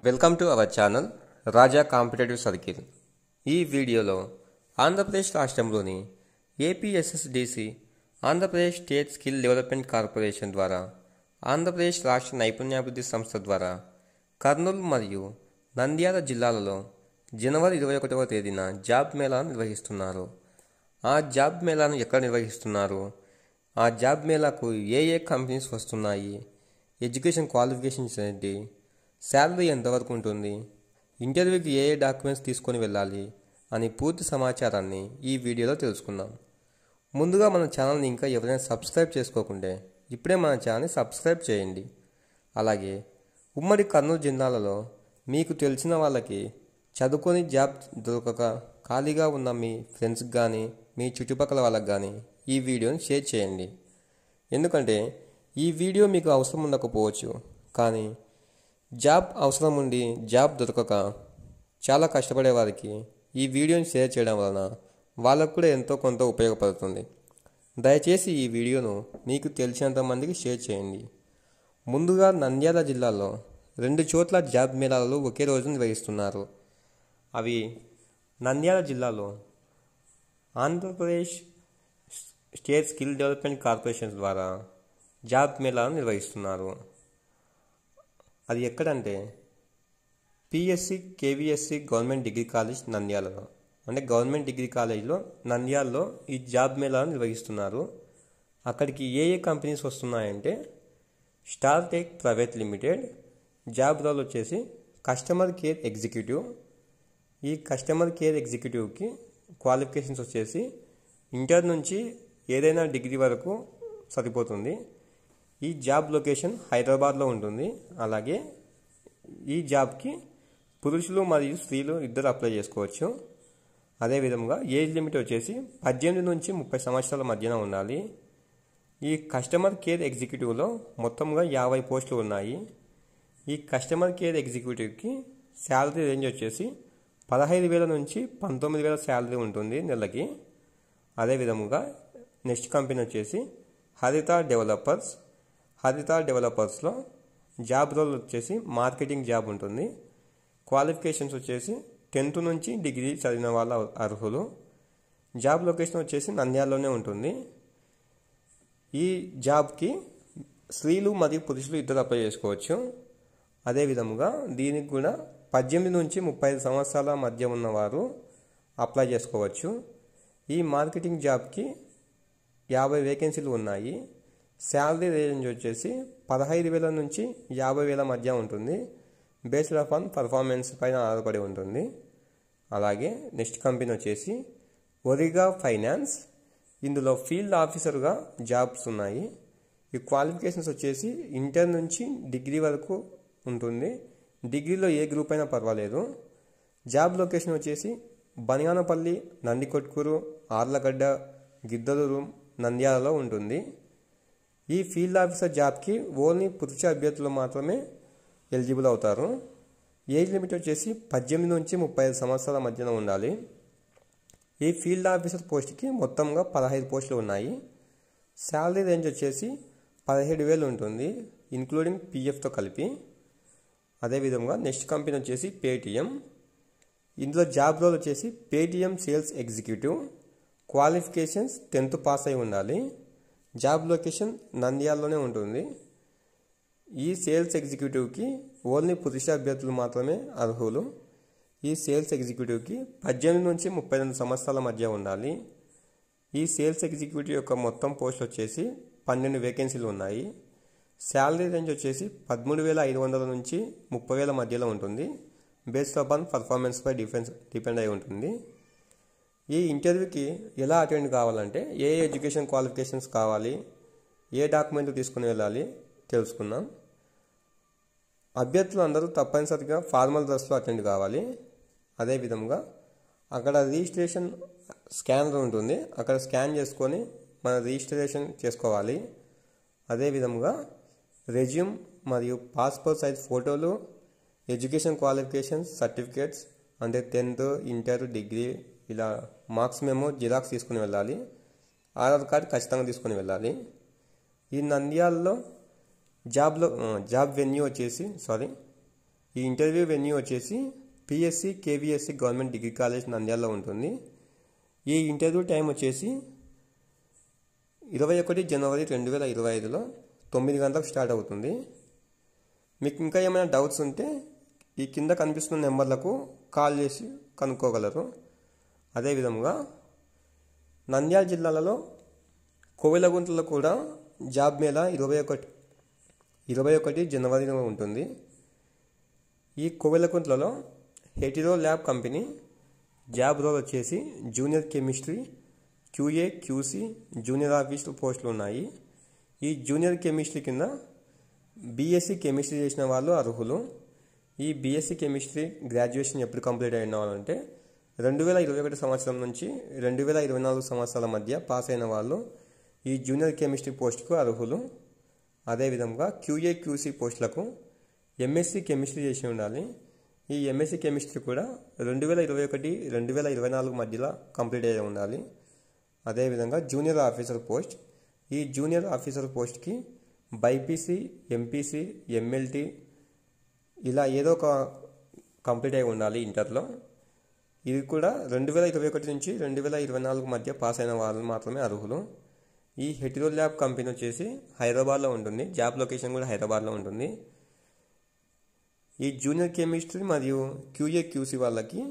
Welcome to our channel Raja competitive circle. ఈ వీడియోలో ఆంధ్రప్రదేశ్ రాష్ట్రంలోని APSSDC Andhra Pradesh state skill development corporation ద్వారా ఆంధ్రప్రదేశ్ రాష్ట్ర నైపుణ్యాభివృద్ధి సంస్థ ద్వారా కర్నూలు మరియు నంద్యాల జిల్లాలలో జనవరి 21వ తేదీన జాబ్ మేళాను నిర్వహిస్తున్నారు. ఆ జాబ్ మేళాను ఎక్కడ నిర్వహిస్తున్నారు, ఆ జాబ్ మేళాకు ఏ కంపెనీస్ వస్తున్నాయి, ఎడ్యుకేషన్ క్వాలిఫికేషన్స్ ఏంటి, శాలరీ ఎంతవరకు ఉంటుంది, ఇంటర్వ్యూకి ఏ డాక్యుమెంట్స్ తీసుకొని వెళ్ళాలి అని పూర్తి సమాచారాన్ని ఈ వీడియోలో తెలుసుకుందాం. ముందుగా మన ఛానల్ని ఇంకా ఎవరైనా సబ్స్క్రైబ్ చేసుకోకుంటే ఇప్పుడే మన ఛానల్ని సబ్స్క్రైబ్ చేయండి. అలాగే ఉమ్మడి కర్నూలు జిల్లాలలో మీకు తెలిసిన వాళ్ళకి చదువుకొని జాబ్ దొరకక ఖాళీగా ఉన్న మీ ఫ్రెండ్స్కి కానీ మీ చుట్టుపక్కల వాళ్ళకి కానీ ఈ వీడియోని షేర్ చేయండి. ఎందుకంటే ఈ వీడియో మీకు అవసరం ఉండకపోవచ్చు, కానీ జాబ్ అవసరం ఉండి జాబ్ దొరకక చాలా కష్టపడే వారికి ఈ వీడియోని షేర్ చేయడం వలన వాళ్ళకు కూడా ఎంతో కొంత ఉపయోగపడుతుంది. దయచేసి ఈ వీడియోను మీకు తెలిసినంత మందికి షేర్ చేయండి. ముందుగా నంద్యాల జిల్లాలో 2 చోట్ల జాబ్ మేళాలు ఒకే రోజు నిర్వహిస్తున్నారు. అవి నంద్యాల జిల్లాలో Andhra Pradesh state skill development corporation ద్వారా జాబ్ మేళాను నిర్వహిస్తున్నారు. అది ఎక్కడంటే PSC KVSC government degree college నంద్యాలలో, అంటే గవర్నమెంట్ డిగ్రీ కాలేజ్లో నంద్యాలలో ఈ జాబ్ మేళాను నిర్వహిస్తున్నారు. అక్కడికి ఏ కంపెనీస్ వస్తున్నాయంటే star tech private limited. Job role వచ్చేసి కస్టమర్ కేర్ ఎగ్జిక్యూటివ్. ఈ కస్టమర్ కేర్ ఎగ్జిక్యూటివ్కి క్వాలిఫికేషన్స్ వచ్చేసి ఇంటర్ నుంచి ఏదైనా డిగ్రీ వరకు సరిపోతుంది. ఈ జాబ్ లొకేషన్ హైదరాబాద్లో ఉంటుంది. అలాగే ఈ జాబ్కి పురుషులు మరియు స్త్రీలు ఇద్దరు అప్లై చేసుకోవచ్చు. అదేవిధంగా ఏజ్ లిమిట్ వచ్చేసి 18 నుంచి 30 సంవత్సరాల మధ్యన ఉండాలి. ఈ కస్టమర్ కేర్ ఎగ్జిక్యూటివ్లో మొత్తంగా 50 పోస్టులు ఉన్నాయి. ఈ కస్టమర్ కేర్ ఎగ్జిక్యూటివ్కి శాలరీ రేంజ్ వచ్చేసి 15,000 నుంచి 19,000 శాలరీ ఉంటుంది నెలకి. అదేవిధంగా నెక్స్ట్ కంపెనీ వచ్చేసి హరిత డెవలపర్స్. హరిత డెవలపర్స్లో జాబ్ రోల్ వచ్చేసి మార్కెటింగ్ జాబ్ ఉంటుంది. క్వాలిఫికేషన్స్ వచ్చేసి 10th నుంచి డిగ్రీ చదివిన వాళ్ళ అర్హులు. జాబ్ లొకేషన్ వచ్చేసి నంద్యాలలోనే ఉంటుంది. ఈ జాబ్కి స్త్రీలు మరియు పురుషులు ఇద్దరు అప్లై చేసుకోవచ్చు. అదేవిధంగా దీనికి కూడా 18 నుంచి 35 సంవత్సరాల మధ్య ఉన్నవారు అప్లై చేసుకోవచ్చు. ఈ మార్కెటింగ్ జాబ్కి 50 వేకెన్సీలు ఉన్నాయి. శాలరీ రేంజ్ వచ్చేసి 15,000 నుంచి 50,000 మధ్య ఉంటుంది. బేస్డ్ ఆన్ పర్ఫార్మెన్స్ పైన ఆధారపడి ఉంటుంది. అలాగే నెక్స్ట్ కంపెనీ వచ్చేసి ఒరిగా ఫైనాన్స్. ఇందులో ఫీల్డ్ ఆఫీసర్గా జాబ్స్ ఉన్నాయి. ఈ క్వాలిఫికేషన్స్ వచ్చేసి ఇంటర్ నుంచి డిగ్రీ వరకు ఉంటుంది. డిగ్రీలో ఏ గ్రూప్ అయినా పర్వాలేదు. జాబ్ లొకేషన్ వచ్చేసి బనియానపల్లి, నందికొట్కూరు, ఆర్లగడ్డ, గిద్దలూరు, నంద్యాలలో ఉంటుంది. ఈ ఫీల్డ్ ఆఫీసర్ జాబ్కి ఓన్లీ పురుష అభ్యర్థులు మాత్రమే ఎలిజిబుల్ అవుతారు. ఏజ్ లిమిట్ వచ్చేసి 18 నుంచి 35 సంవత్సరాల మధ్యన ఉండాలి. ఈ ఫీల్డ్ ఆఫీసర్ పోస్ట్కి మొత్తంగా 15 పోస్టులు ఉన్నాయి. శాలరీ రేంజ్ వచ్చేసి 17,000 ఉంటుంది, ఇంక్లూడింగ్ పిఎఫ్తో కలిపి. అదేవిధంగా నెక్స్ట్ కంపెనీ వచ్చేసి పేటిఎం. ఇందులో జాబ్ రోల్ వచ్చేసి Paytm sales executive. Qualifications 10th pass అయి ఉండాలి. జాబ్ లొకేషన్ నంద్యాలలోనే ఉంటుంది. ఈ సేల్స్ ఎగ్జిక్యూటివ్కి ఓన్లీ పురుష అభ్యర్థులు మాత్రమే అర్హులు. ఈ సేల్స్ ఎగ్జిక్యూటివ్కి 18 నుంచి 32 సంవత్సరాల మధ్య ఉండాలి. ఈ సేల్స్ ఎగ్జిక్యూటివ్ యొక్క మొత్తం పోస్టులు వచ్చేసి 12 వేకెన్సీలు ఉన్నాయి. శాలరీ రేంజ్ వచ్చేసి 13,500 నుంచి 30,000 మధ్యలో ఉంటుంది. బేస్డ్ అపాన్ పర్ఫార్మెన్స్ పై డిపెండ్ అయి ఉంటుంది. ఈ ఇంటర్వ్యూకి ఎలా అటెండ్ కావాలంటే ఏ ఎడ్యుకేషన్ క్వాలిఫికేషన్స్ కావాలి, ఏ డాక్యుమెంట్ తీసుకుని వెళ్ళాలి తెలుసుకుందాం. అభ్యర్థులు అందరూ తప్పనిసరిగా ఫార్మల్ డ్రెస్లో అటెండ్ కావాలి. అదేవిధంగా అక్కడ రిజిస్ట్రేషన్ స్కానర్ ఉంటుంది, అక్కడ స్కాన్ చేసుకొని మన రిజిస్ట్రేషన్ చేసుకోవాలి. అదేవిధంగా రెజ్యూమ్ మరియు పాస్పోర్ట్ సైజ్ ఫోటోలు, ఎడ్యుకేషన్ క్వాలిఫికేషన్స్ సర్టిఫికేట్స్ అంటే 10th, ఇంటర్, డిగ్రీ ఇలా మార్క్స్ మెమో జిరాక్స్ తీసుకుని వెళ్ళాలి. ఆధార్ కార్డ్ ఖచ్చితంగా తీసుకుని వెళ్ళాలి. ఈ నంద్యాలలో జాబ్ వెన్యూ వచ్చేసి ఈ ఇంటర్వ్యూ వెన్యూ వచ్చేసి PSC KVSC government degree college నంద్యాలలో ఉంటుంది. ఈ ఇంటర్వ్యూ టైం వచ్చేసి 21 జనవరి 2025లో 9 గంటలకు స్టార్ట్ అవుతుంది. మీకు ఇంకా ఏమైనా డౌట్స్ ఉంటే ఈ కింద కనిపిస్తున్న నెంబర్లకు కాల్ చేసి కనుక్కోగలరు. అదేవిధంగా నంద్యాల జిల్లాలలో కోవెలగుంటలో కూడా జాబ్ మేళా 21 జనవరిలో ఉంటుంది. ఈ కోవెలగుంటలో Hetero lab company job role వచ్చేసి junior chemistry, QA, QC, junior officer పోస్టులు ఉన్నాయి. ఈ జూనియర్ కెమిస్ట్రీ కింద బీఎస్సీ కెమిస్ట్రీ చేసిన వాళ్ళు అర్హులు. ఈ బీఎస్సీ కెమిస్ట్రీ గ్రాడ్యుయేషన్ ఎప్పుడు కంప్లీట్ అయిన వాళ్ళంటే 2021 సంవత్సరం నుంచి 2024 సంవత్సరాల మధ్య పాస్ అయిన వాళ్ళు ఈ జూనియర్ కెమిస్ట్రీ పోస్టుకు అర్హులు. అదేవిధంగా క్యూఏ, క్యూసీ పోస్టులకు ఎంఎస్సీ కెమిస్ట్రీ చేసి ఉండాలి. ఈ ఎంఎస్సీ కెమిస్ట్రీ కూడా 2021-2024 మధ్యలో కంప్లీట్ అయ్యి ఉండాలి. అదేవిధంగా జూనియర్ ఆఫీసర్ పోస్ట్, ఈ జూనియర్ ఆఫీసర్ పోస్ట్కి బైపీసీ, ఎంపీసీ, ఎంఎల్టీ ఇలా ఏదో ఒక కంప్లీట్ అయి ఉండాలి ఇంటర్లో. ఇది కూడా 2021 నుంచి 2024 మధ్య పాస్ అయిన వాళ్ళు మాత్రమే అర్హులు. ఈ హెటిరో ల్యాబ్ కంపెనీ వచ్చేసి హైదరాబాద్లో ఉంటుంది. జాబ్ లొకేషన్ కూడా హైదరాబాద్లో ఉంటుంది. ఈ జూనియర్ కెమిస్ట్రీ మరియు క్యూఏ, క్యూసీ వాళ్ళకి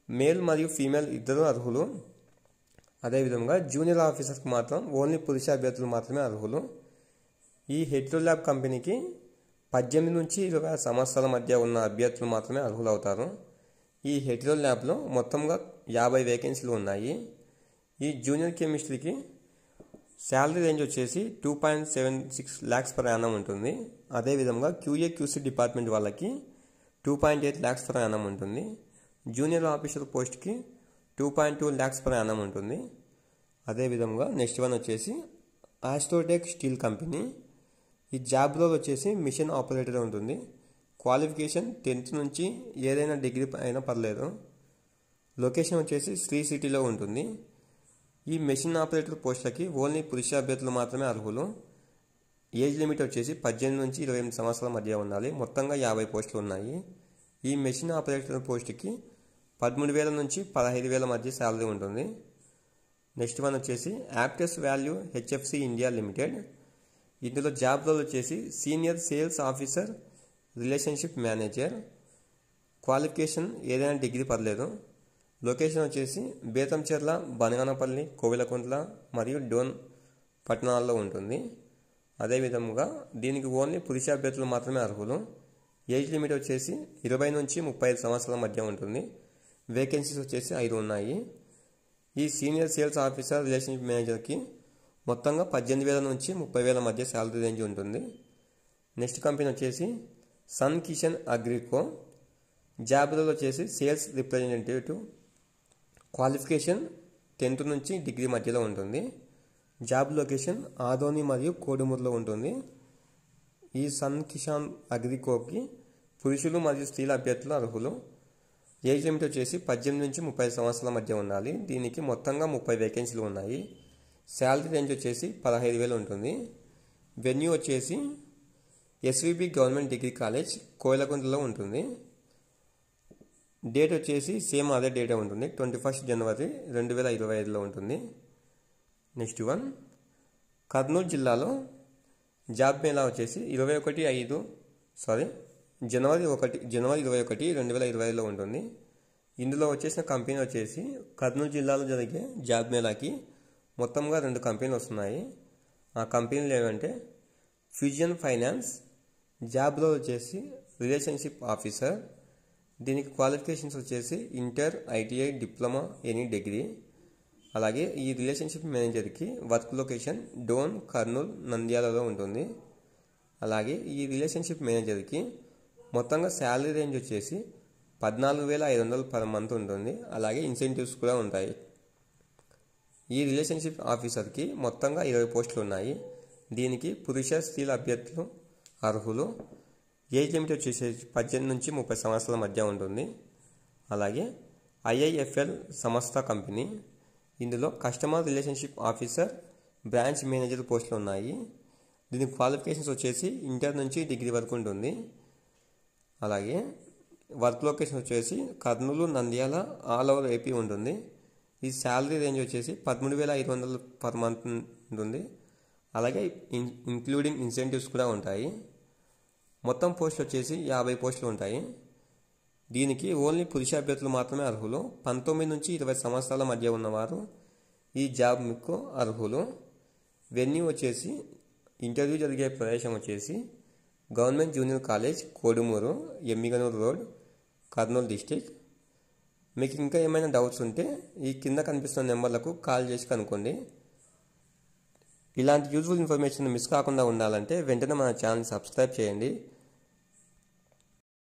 మేల్ మరియు ఫీమేల్ ఇద్దరు అర్హులు. అదేవిధంగా జూనియర్ ఆఫీసర్కి మాత్రం ఓన్లీ పురుష అభ్యర్థులు మాత్రమే అర్హులు. ఈ హెటిరో ల్యాబ్ కంపెనీకి 18 నుంచి 20 సంవత్సరాల మధ్య ఉన్న అభ్యర్థులు మాత్రమే అర్హులు అవుతారు. ఈ హెటిరో ల్యాబ్లో మొత్తంగా 50 వేకెన్సీలు ఉన్నాయి. ఈ జూనియర్ కెమిస్ట్రీకి శాలరీ రేంజ్ వచ్చేసి 2.76 lakhs per annum ఉంటుంది. అదేవిధంగా క్యూఏ, క్యూసీ డిపార్ట్మెంట్ వాళ్ళకి 2.8 lakhs per annum ఉంటుంది. జూనియర్ ఆఫీసర్ పోస్ట్కి 2.2 lakhs per annum ఉంటుంది. అదేవిధంగా నెక్స్ట్ వన్ వచ్చేసి ఆస్ట్రోటెక్ స్టీల్ కంపెనీ. ఈ జాబ్ రోల్ వచ్చేసి మిషన్ ఆపరేటర్ ఉంటుంది. క్వాలిఫికేషన్ 10th నుంచి ఏదైనా డిగ్రీ అయినా పర్లేదు. లొకేషన్ వచ్చేసి శ్రీ సిటీలో ఉంటుంది. ఈ మెషిన్ ఆపరేటర్ పోస్టులకి ఓన్లీ పురుష అభ్యర్థులు మాత్రమే అర్హులు. ఏజ్ లిమిట్ వచ్చేసి 18 నుంచి 28 సంవత్సరాల మధ్య ఉండాలి. మొత్తంగా 50 పోస్టులు ఉన్నాయి. ఈ మెషిన్ ఆపరేటర్ పోస్టుకి 13,000 నుంచి 15,000 మధ్య శాలరీ ఉంటుంది. నెక్స్ట్ వన్ వచ్చేసి యాప్టెస్ వాల్యూ హెచ్ఎఫ్సి ఇండియా లిమిటెడ్. ఇందులో జాబ్ రోల్ వచ్చేసి senior sales officer, relationship manager. Qualification ఏదైనా డిగ్రీ పర్లేదు. లొకేషన్ వచ్చేసి బేతంచెర్ల, బనగానపల్లి, కోవెలకుంట్ల మరియు డోన్ పట్టణాల్లో ఉంటుంది. అదేవిధంగా దీనికి ఓన్లీ పురుష అభ్యర్థులు మాత్రమే అర్హులు. ఏజ్ లిమిట్ వచ్చేసి 20 నుంచి 35 సంవత్సరాల మధ్య ఉంటుంది. వేకెన్సీస్ వచ్చేసి 5 ఉన్నాయి. ఈ సీనియర్ సేల్స్ ఆఫీసర్, రిలేషన్షిప్ మేనేజర్కి మొత్తంగా 18,000 నుంచి 30,000 మధ్య శాలరీ రేంజ్ ఉంటుంది. నెక్స్ట్ కంపెనీ వచ్చేసి సన్ కిషన్ అగ్రికో. జాబ్ రోల్ వచ్చేసి సేల్స్ రిప్రజెంటేటివ్. క్వాలిఫికేషన్ 10th నుంచి డిగ్రీ మధ్యలో ఉంటుంది. జాబ్ లొకేషన్ ఆదోని మరియు కోడుమూరులో ఉంటుంది. ఈ సన్ కిషాన్ అగ్రికోకి పురుషులు మరియు స్త్రీల అభ్యర్థులు అర్హులు. ఏజ్ లిమిట్ వచ్చేసి 18 నుంచి 30 సంవత్సరాల మధ్య ఉండాలి. దీనికి మొత్తంగా 30 వేకెన్సీలు ఉన్నాయి. శాలరీ రేంజ్ వచ్చేసి 15,000 ఉంటుంది. వెన్యూ వచ్చేసి ఎస్విబి గవర్నమెంట్ డిగ్రీ కాలేజ్ కోయలకుంటలో ఉంటుంది. డేట్ వచ్చేసి సేమ్ అదే డేటే ఉంటుంది. 21 జనవరి 2025లో ఉంటుంది. నెక్స్ట్ వన్ కర్నూలు జిల్లాలో జాబ్ మేళా వచ్చేసి జనవరి 21, 2025లో ఉంటుంది. ఇందులో వచ్చేసిన కంపెనీ వచ్చేసి కర్నూలు జిల్లాలో జరిగే జాబ్ మేళాకి మొత్తంగా 2 కంపెనీలు వస్తున్నాయి. ఆ కంపెనీలు ఏమంటే ఫ్యూజన్ ఫైనాన్స్. జాబ్ రోల్ వచ్చేసి రిలేషన్షిప్ ఆఫీసర్. దీనికి క్వాలిఫికేషన్స్ వచ్చేసి inter, ITI, diploma, any degree. అలాగే ఈ రిలేషన్షిప్ మేనేజర్కి వర్క్ లొకేషన్ డోన్, కర్నూలు, నంద్యాలలో ఉంటుంది. అలాగే ఈ రిలేషన్షిప్ మేనేజర్కి మొత్తంగా శాలరీ రేంజ్ వచ్చేసి 14,500 పర్ మంత్ ఉంటుంది. అలాగే ఇన్సెంటివ్స్ కూడా ఉంటాయి. ఈ రిలేషన్షిప్ ఆఫీసర్కి మొత్తంగా 20 పోస్టులు ఉన్నాయి. దీనికి పురుష, స్త్రీల అభ్యర్థులు అర్హులు. ఏజ్ లిమిట్ వచ్చేసి 18 నుంచి 30 సంవత్సరాల మధ్య ఉంటుంది. అలాగే ఐఐఎఫ్ఎల్ సంస్థ కంపెనీ. ఇందులో customer relationship officer, branch manager పోస్టులు ఉన్నాయి. దీనికి క్వాలిఫికేషన్స్ వచ్చేసి ఇంటర్ నుంచి డిగ్రీ వరకు ఉంటుంది. అలాగే వర్క్ లొకేషన్ వచ్చేసి Kurnool, Nandyal, all over AP ఉంటుంది. ఈ శాలరీ రేంజ్ వచ్చేసి 13,500 పర్ మంత్ ఉంటుంది. అలాగే ఇంక్లూడింగ్ ఇన్సెంటివ్స్ కూడా ఉంటాయి. మొత్తం పోస్టులు వచ్చేసి 50 పోస్టులు ఉంటాయి. దీనికి ఓన్లీ పురుష అభ్యర్థులు మాత్రమే అర్హులు. 19 నుంచి 20 సంవత్సరాల మధ్య ఉన్నవారు ఈ జాబ్ మీకు అర్హులు. వెన్యూ వచ్చేసి ఇంటర్వ్యూ జరిగే ప్రదేశం వచ్చేసి government junior college, Kodumur, Emmiganur road, Kurnool district. మీకు ఇంకా ఏమైనా డౌట్స్ ఉంటే ఈ కింద కనిపిస్తున్న నెంబర్లకు కాల్ చేసి కనుక్కోండి. ఇలాంటి యూజ్ఫుల్ ఇన్ఫర్మేషన్ మిస్ కాకుండా ఉండాలంటే వెంటనే మన ఛానల్ సబ్స్క్రైబ్ చేయండి.